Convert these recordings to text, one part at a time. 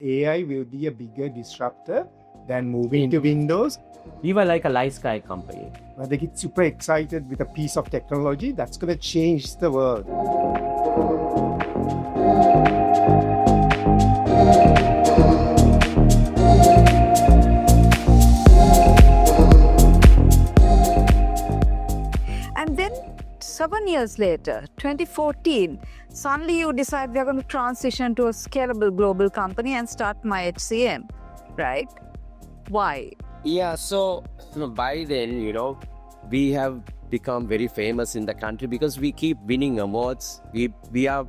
AI will be a bigger disruptor than moving to Windows. We were like a light sky company. They get super excited with a piece of technology that's going to change the world. And then 7 years later, 2014, suddenly you decide we're going to transition to a scalable global company and start MiHCM, right? Why? Yeah, so by then, we have become very famous in the country because we keep winning awards. We are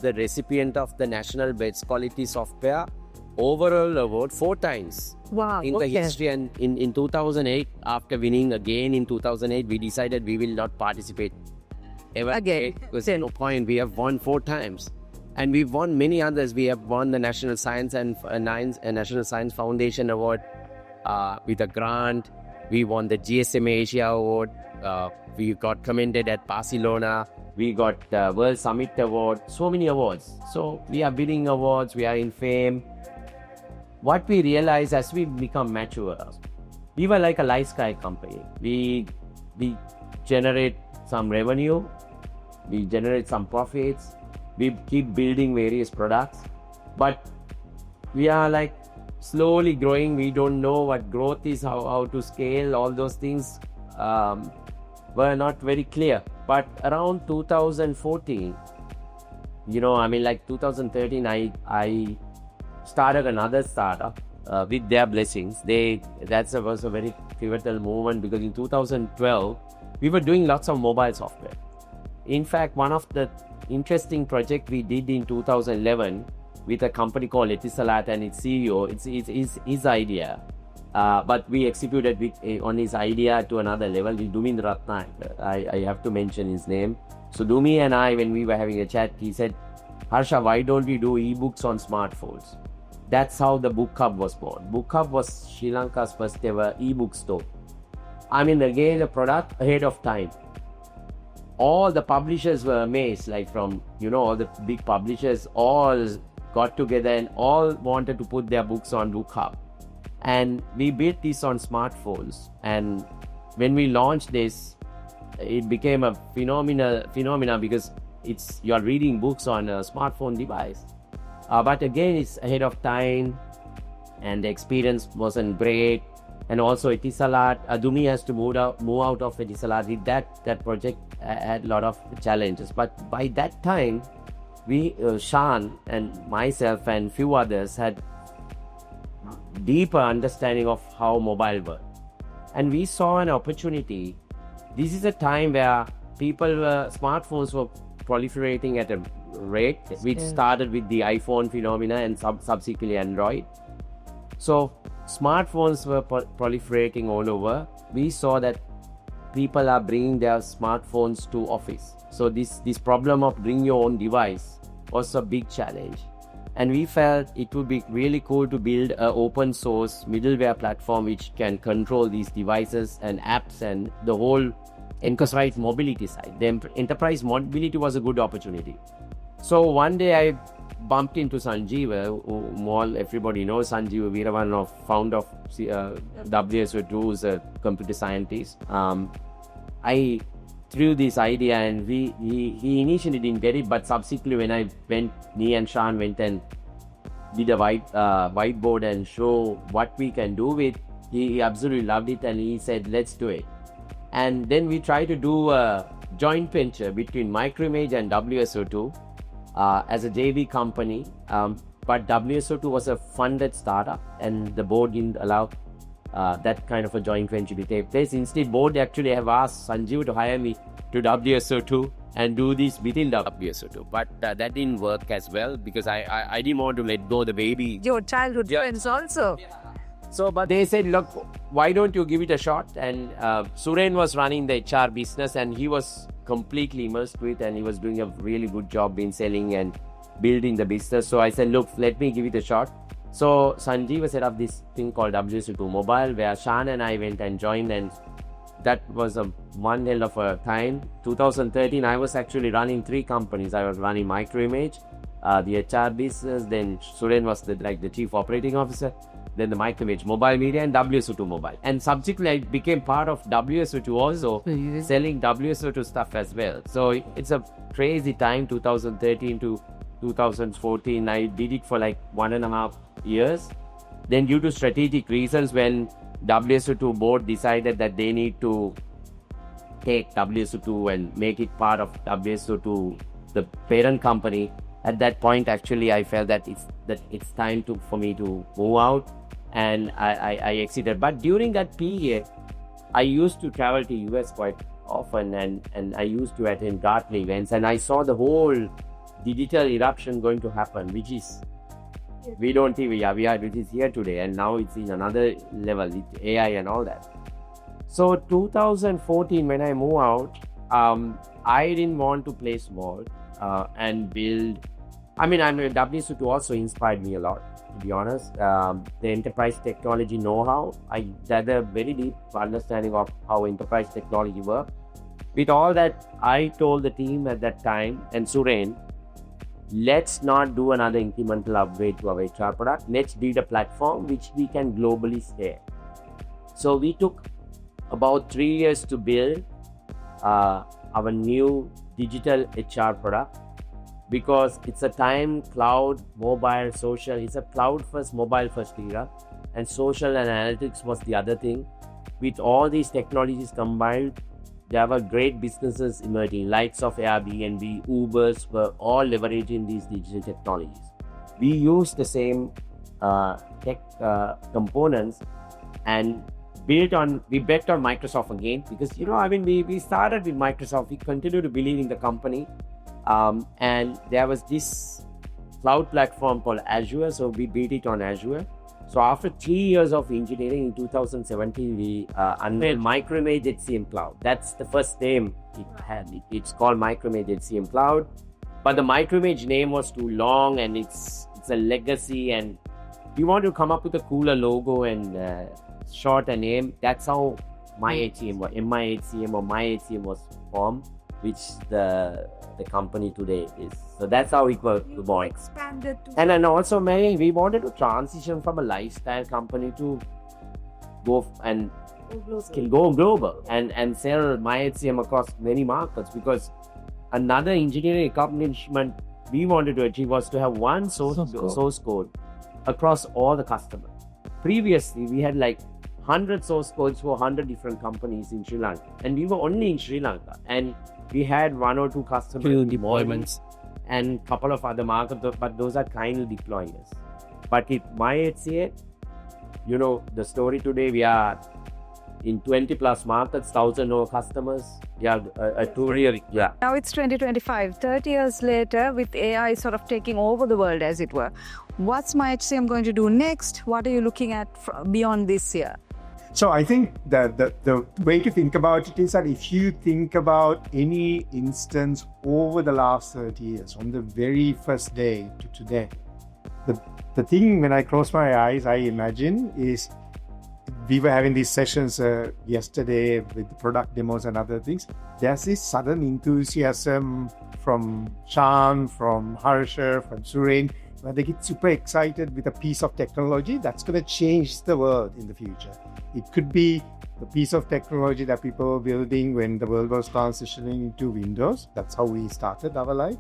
the recipient of the National Best Quality Software Overall Award 4 times. Wow. In the history. And in 2008, after winning again in 2008, we decided we will not participate ever again. Because no point. We have won 4 times. And we've won many others. We have won the National Science and National Science Foundation Award with a grant. We won the GSM Asia Award. We got commended at Barcelona. We got World Summit Award. So many awards. So we are winning awards. We are in fame. What we realized as we become mature, we were like a light sky company. We generate some revenue. We generate some profits. We keep building various products. But we are like slowly growing. We don't know what growth is, how to scale. All those things were not very clear. But around 2014, 2013, I started another startup with their blessings. That was a very pivotal moment because in 2012, we were doing lots of mobile software. In fact, one of the interesting projects we did in 2011 with a company called Etisalat and its CEO, it's his idea. But we executed on his idea to another level. Dumin Ratna, I have to mention his name. So Dumi and I, when we were having a chat, he said, Harsha, why don't we do ebooks on smartphones? That's how the Book Hub was born. Book Hub was Sri Lanka's first ever ebook store. Again, a product ahead of time. All the publishers were amazed, from, all the big publishers all got together and all wanted to put their books on Book Hub. And we built this on smartphones. And when we launched this, it became a phenomena because you are reading books on a smartphone device. But again, it's ahead of time and the experience wasn't great. And also Etisalat, Dumi has to move out of Etisalat. That project had a lot of challenges. But by that time, Shan and myself and few others had deeper understanding of how mobile worked. And we saw an opportunity. This is a time where smartphones were proliferating at a rate, which started with the iPhone phenomena and subsequently Android. So smartphones were proliferating all over. We saw that people are bringing their smartphones to office. So this problem of bring your own device was a big challenge. And we felt it would be really cool to build an open source middleware platform which can control these devices and apps and the whole enterprise mobility side. The enterprise mobility was a good opportunity. So one day I bumped into Sanjeev, who everybody knows Sanjeev Veeravan, founder of WSO2, who's a computer scientist. I threw this idea and he initially didn't get it, but subsequently when me and Shan went and did a whiteboard and show what we can do with, he absolutely loved it and he said, let's do it. And then we tried to do a joint venture between Microimage and WSO2 as a JV company. But WSO2 was a funded startup and the board didn't allow that kind of a joint venture to take place. Instead, board actually have asked Sanjeev to hire me to WSO2 and do this within WSO2. But that didn't work as well because I didn't want to let go the baby. Your childhood friends also. Yeah. So, but they said, look, why don't you give it a shot? And Suren was running the HR business and he was completely immersed with and he was doing a really good job in selling and building the business. So I said, look, let me give it a shot. So Sanjeev set up this thing called WSO2 Mobile where Shan and I went and joined, and that was one hell of a time. 2013, I was actually running 3 companies. I was running Microimage, the HR business. Then Suren was the chief operating officer. Then the Microimage Mobile Media and WSO2 Mobile. And subsequently, I became part of WSO2 also, selling WSO2 stuff as well. So it's a crazy time, 2013 to 2014. I did it for like 1.5 years. Then due to strategic reasons, when WSO2 board decided that they need to take WSO2 and make it part of WSO2, the parent company, at that point, actually, I felt that it's time for me to move out, and I exited. But during that period, I used to travel to US quite often, and I used to attend Gartner events, and I saw the whole digital eruption going to happen, which is we don't think which is here today, and now it's in another level with AI and all that. So 2014, when I moved out, I didn't want to play small and build. I mean, WSO2 also inspired me a lot, to be honest. The enterprise technology know-how, I had a very deep understanding of how enterprise technology works. With all that, I told the team at that time, and Suren, let's not do another incremental upgrade to our HR product. Let's build a platform which we can globally scale. So we took about 3 years to build our new digital HR product, because it's a time cloud, mobile, social. It's a cloud first, mobile first era, and social and analytics was the other thing. With all these technologies combined, there were great businesses emerging, likes of Airbnb, Ubers were all leveraging these digital technologies. We used the same tech components and we bet on Microsoft again, because we started with Microsoft, we continue to believe in the company, and there was this cloud platform called Azure, so we built it on Azure. So after 3 years of engineering in 2017, we unveiled Microimage HCM Cloud. That's the first name it had. It's called Microimage HCM Cloud, but the Microimage name was too long, and it's a legacy, and we want to come up with a cooler logo and short a name. That's how MiHCM or MiHCM or MiHCM was formed, which the company today is. So that's how it was born. And then also, we wanted to transition from a lifestyle company to go global and sell MiHCM across many markets, because another engineering accomplishment we wanted to achieve was to have one source code across all the customers. Previously, we had like 100 source codes for 100 different companies in Sri Lanka, and we were only in Sri Lanka, and we had 1 or 2 customers, few deployments, and couple of other markets, but those are kindly deployers. But with MiHCM, the story today, we are in 20 plus markets, 1,000 over customers. Yeah, yeah. Now it's 2025, 30 years later, with AI sort of taking over the world, as it were. What's MiHCM going to do next? What are you looking at beyond this year? So I think the way to think about it is that if you think about any instance over the last 30 years, from the very first day to today, the thing when I close my eyes, I imagine is we were having these sessions yesterday with the product demos and other things. There's this sudden enthusiasm from Shan, from Harsha, from Suren, where they get super excited with a piece of technology that's going to change the world in the future. It could be the piece of technology that people were building when the world was transitioning into Windows. That's how we started our life.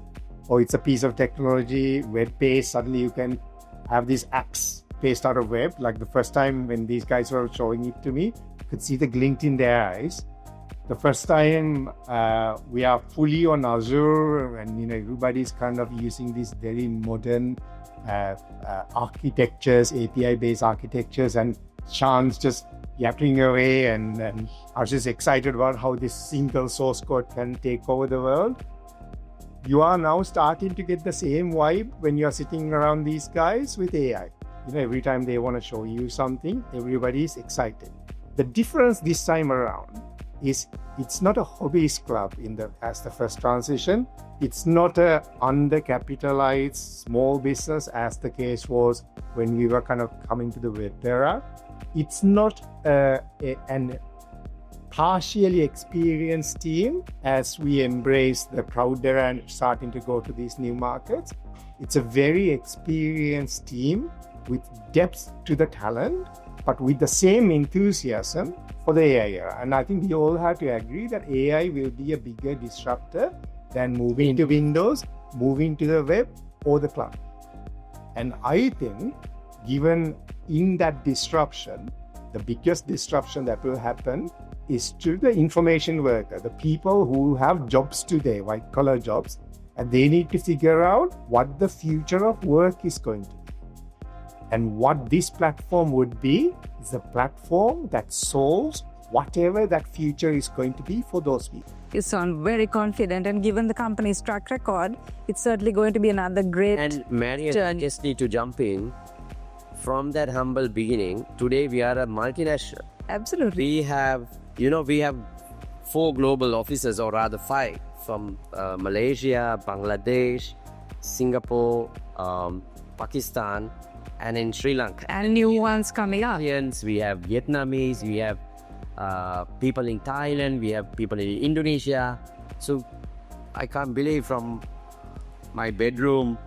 Or it's a piece of technology, web-based. Suddenly you can have these apps based out of web. Like the first time when these guys were showing it to me, you could see the glint in their eyes. The first time we are fully on Azure, and everybody's kind of using these very modern architectures, API-based architectures, and Sean's just yapping away, and I was just excited about how this single source code can take over the world. You are now starting to get the same vibe when you're sitting around these guys with AI. Every time they want to show you something, everybody's excited. The difference this time around is it's not a hobbyist club as the first transition. It's not a undercapitalized small business as the case was when we were kind of coming to the web era. It's not an partially experienced team as we embrace the cloud era and starting to go to these new markets. It's a very experienced team with depth to the talent, but with the same enthusiasm for the AI era. And I think we all have to agree that AI will be a bigger disruptor than moving to Windows, moving to the web or the cloud. And I think, given in that disruption, the biggest disruption that will happen is to the information worker, the people who have jobs today, white collar jobs, and they need to figure out what the future of work is going to be. And what this platform would be is a platform that solves whatever that future is going to be for those people. You sound very confident, and given the company's track record, it's certainly going to be another great And Marian, I just need to jump in. From that humble beginning, today we are a multinational. Absolutely. We have 4 global offices, or rather 5, from Malaysia, Bangladesh, Singapore, Pakistan, and in Sri Lanka. And new ones coming up. Indians, we have Vietnamese, we have people in Thailand, we have people in Indonesia. So I can't believe from my bedroom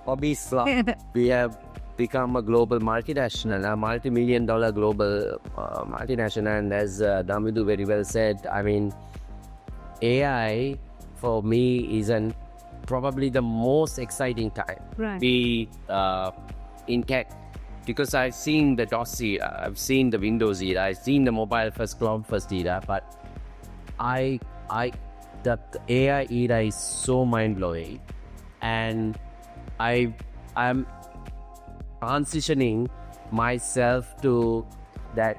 hobby slot, we have become a global multinational, a multi-million-dollar global multinational. And as Damindu very well said, I mean, AI for me isn't probably the most exciting time. Right. In tech, because I've seen the DOS era, I've seen the Windows era, I've seen the mobile first, cloud first era, but the AI era is so mind blowing, and I'm transitioning myself to that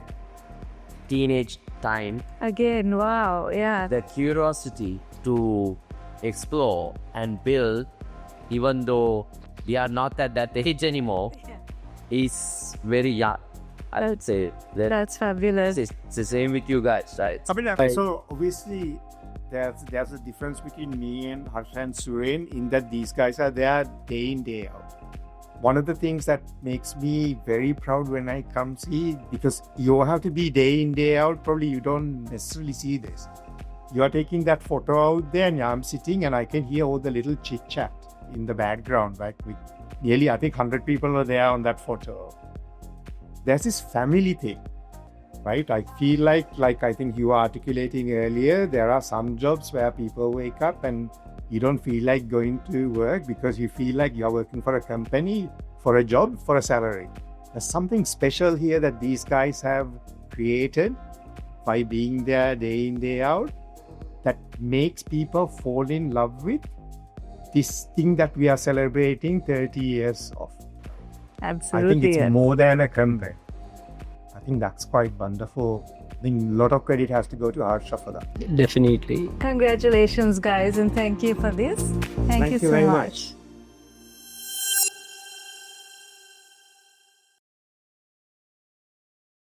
teenage time. Again, wow, yeah. The curiosity to explore and build, even though we are not at that age anymore, is very young. I would say That's fabulous. it's the same with you guys, right? I mean, so obviously there's a difference between me and Harsha and Suren in that these guys are there day in, day out. One of the things that makes me very proud when I come see, because you have to be day in, day out, probably you don't necessarily see this. You are taking that photo out there and I'm sitting and I can hear all the little chit chat in the background, right? With nearly, I think 100 people were there on that photo. There's this family thing, right? I feel like I think you were articulating earlier, there are some jobs where people wake up and you don't feel like going to work because you feel like you're working for a company, for a job, for a salary. There's something special here that these guys have created by being there day in, day out, that makes people fall in love with this thing that we are celebrating 30 years of. Absolutely. I think it's more than a company. I think that's quite wonderful. I think a lot of credit has to go to Harsha for that. Definitely. Congratulations, guys, and thank you for this. Thank you so very much.